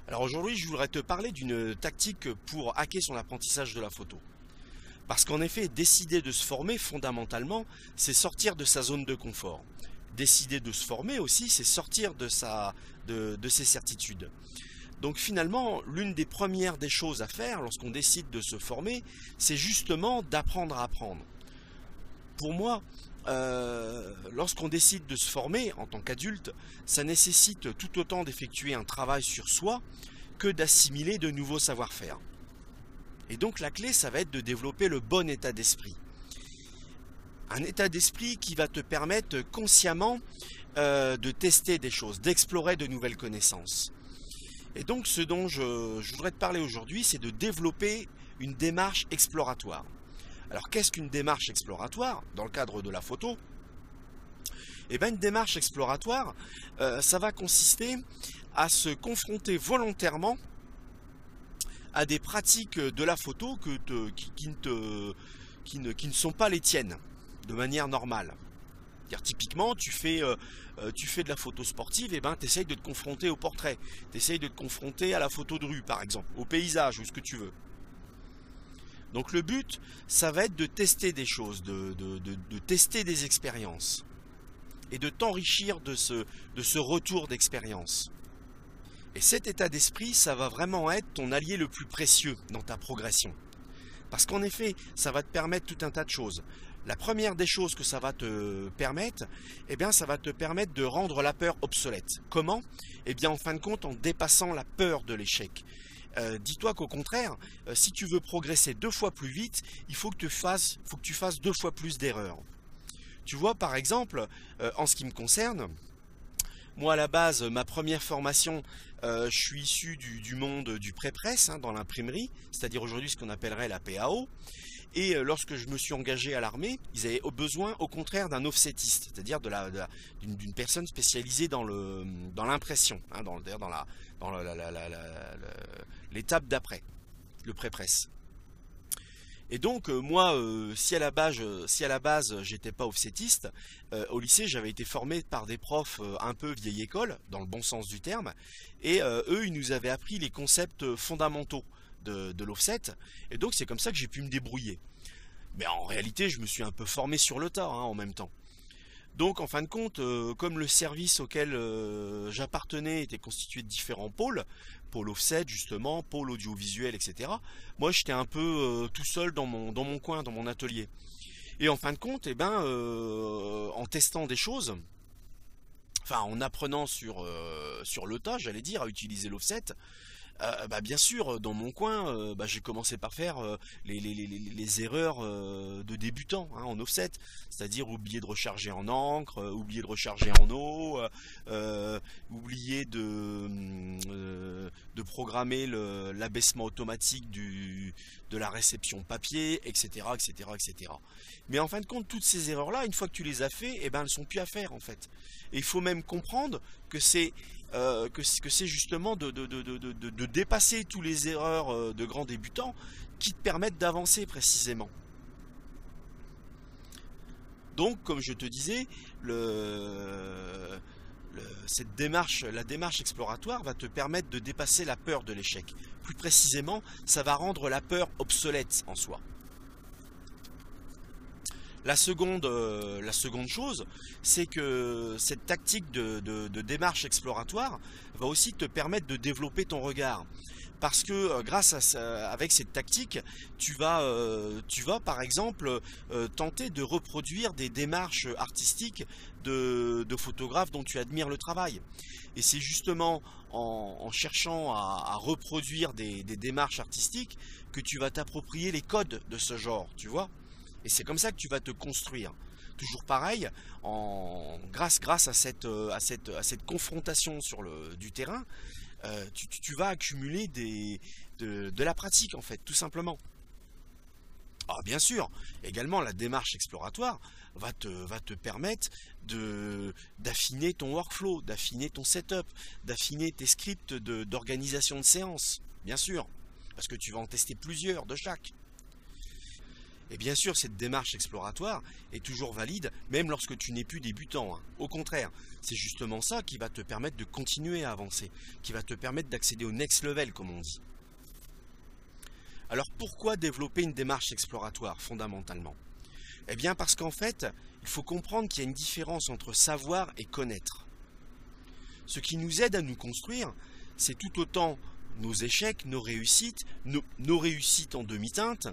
Alors aujourd'hui, je voudrais te parler d'une tactique pour hacker son apprentissage de la photo. Parce qu'en effet, décider de se former, fondamentalement, c'est sortir de sa zone de confort. Décider de se former aussi, c'est sortir de ses certitudes. Donc finalement, l'une des premières des choses à faire lorsqu'on décide de se former, c'est justement d'apprendre à apprendre. Pour moi, lorsqu'on décide de se former en tant qu'adulte, ça nécessite tout autant d'effectuer un travail sur soi que d'assimiler de nouveaux savoir-faire. Et donc la clé, ça va être de développer le bon état d'esprit. Un état d'esprit qui va te permettre consciemment de tester des choses, d'explorer de nouvelles connaissances. Et donc ce dont je voudrais te parler aujourd'hui, c'est de développer une démarche exploratoire. Alors qu'est-ce qu'une démarche exploratoire dans le cadre de la photo? Eh bien une démarche exploratoire, ça va consister à se confronter volontairement à des pratiques de la photo qui ne sont pas les tiennes, de manière normale. C'est-à-dire, typiquement, tu fais de la photo sportive, et ben tu essayes de te confronter au portrait, tu essayes de te confronter à la photo de rue par exemple, au paysage ou ce que tu veux. Donc le but, ça va être de tester des choses, de tester des expériences et de t'enrichir de ce retour d'expérience. Et cet état d'esprit, ça va vraiment être ton allié le plus précieux dans ta progression. Parce qu'en effet, ça va te permettre tout un tas de choses. La première des choses que ça va te permettre, eh bien, ça va te permettre de rendre la peur obsolète. Comment? Eh bien, en fin de compte, en dépassant la peur de l'échec. Dis-toi qu'au contraire, si tu veux progresser 2 fois plus vite, il faut que tu fasses 2 fois plus d'erreurs. Tu vois, par exemple, en ce qui me concerne, moi à la base, ma première formation, je suis issu du monde du pré-presse, dans l'imprimerie, c'est-à-dire aujourd'hui ce qu'on appellerait la PAO. Et lorsque je me suis engagé à l'armée, ils avaient besoin au contraire d'un offsetiste, c'est-à-dire d'une personne spécialisée dans l'impression, dans l'étape d'après, le pré-presse. Et donc moi, si à la base j'étais pas offsetiste, au lycée j'avais été formé par des profs un peu vieille école, dans le bon sens du terme, et eux ils nous avaient appris les concepts fondamentaux de l'offset, et donc c'est comme ça que j'ai pu me débrouiller. Mais en réalité je me suis un peu formé sur le tas en même temps. Donc en fin de compte, comme le service auquel j'appartenais était constitué de différents pôles, pôle offset justement, pôle audiovisuel, etc. Moi j'étais un peu tout seul dans mon coin, dans mon atelier. Et en fin de compte, eh ben, en testant des choses, enfin en apprenant sur le tas, j'allais dire, à utiliser l'offset, bien sûr, dans mon coin, j'ai commencé par faire les erreurs de débutant en offset, c'est-à-dire oublier de recharger en encre, oublier de recharger en eau, oublier de programmer l'abaissement automatique de la réception papier, etc., etc., etc. Mais en fin de compte, toutes ces erreurs-là, une fois que tu les as fait, elles ne sont plus à faire en fait. Et il faut même comprendre que c'est justement de dépasser toutes les erreurs de grands débutants qui te permettent d'avancer précisément. Donc, comme je te disais, la démarche exploratoire va te permettre de dépasser la peur de l'échec. Plus précisément, ça va rendre la peur obsolète en soi. La seconde chose, c'est que cette tactique de démarche exploratoire va aussi te permettre de développer ton regard. Parce que avec cette tactique, tu vas par exemple tenter de reproduire des démarches artistiques de photographes dont tu admires le travail. Et c'est justement en cherchant à reproduire des démarches artistiques que tu vas t'approprier les codes de ce genre, tu vois. Et c'est comme ça que tu vas te construire. Toujours pareil, grâce à cette confrontation du terrain, tu vas accumuler de la pratique en fait, tout simplement. Alors bien sûr, également la démarche exploratoire va te permettre d'affiner ton workflow, d'affiner ton setup, d'affiner tes scripts d'organisation de séance, bien sûr, parce que tu vas en tester plusieurs de chaque. Et bien sûr, cette démarche exploratoire est toujours valide, même lorsque tu n'es plus débutant, hein. Au contraire, c'est justement ça qui va te permettre de continuer à avancer, qui va te permettre d'accéder au next level, comme on dit. Alors pourquoi développer une démarche exploratoire, fondamentalement? Eh bien parce qu'en fait, il faut comprendre qu'il y a une différence entre savoir et connaître. Ce qui nous aide à nous construire, c'est tout autant nos échecs, nos réussites en demi-teinte.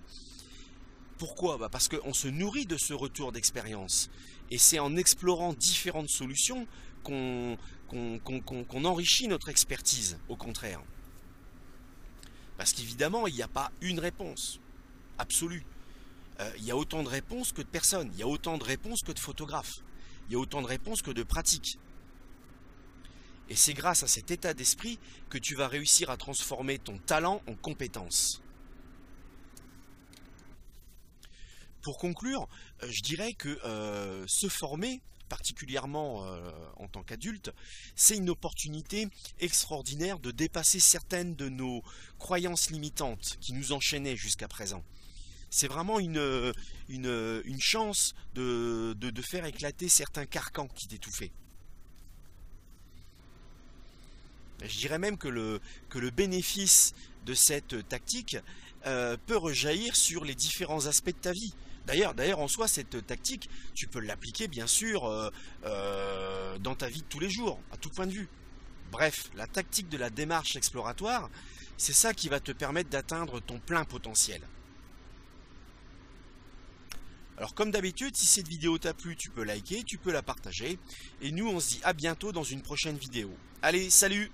Pourquoi? Parce qu'on se nourrit de ce retour d'expérience. Et c'est en explorant différentes solutions qu'on enrichit notre expertise, au contraire. Parce qu'évidemment, il n'y a pas une réponse absolue. Il y a autant de réponses que de personnes. Il y a autant de réponses que de photographes. Il y a autant de réponses que de pratiques. Et c'est grâce à cet état d'esprit que tu vas réussir à transformer ton talent en compétence. Pour conclure, je dirais que se former, particulièrement en tant qu'adulte, c'est une opportunité extraordinaire de dépasser certaines de nos croyances limitantes qui nous enchaînaient jusqu'à présent. C'est vraiment une chance de faire éclater certains carcans qui t'étouffaient. Je dirais même que le bénéfice de cette tactique peut rejaillir sur les différents aspects de ta vie. D'ailleurs, en soi, cette tactique, tu peux l'appliquer, bien sûr, dans ta vie de tous les jours, à tout point de vue. Bref, la tactique de la démarche exploratoire, c'est ça qui va te permettre d'atteindre ton plein potentiel. Alors, comme d'habitude, si cette vidéo t'a plu, tu peux liker, tu peux la partager. Et nous, on se dit à bientôt dans une prochaine vidéo. Allez, salut!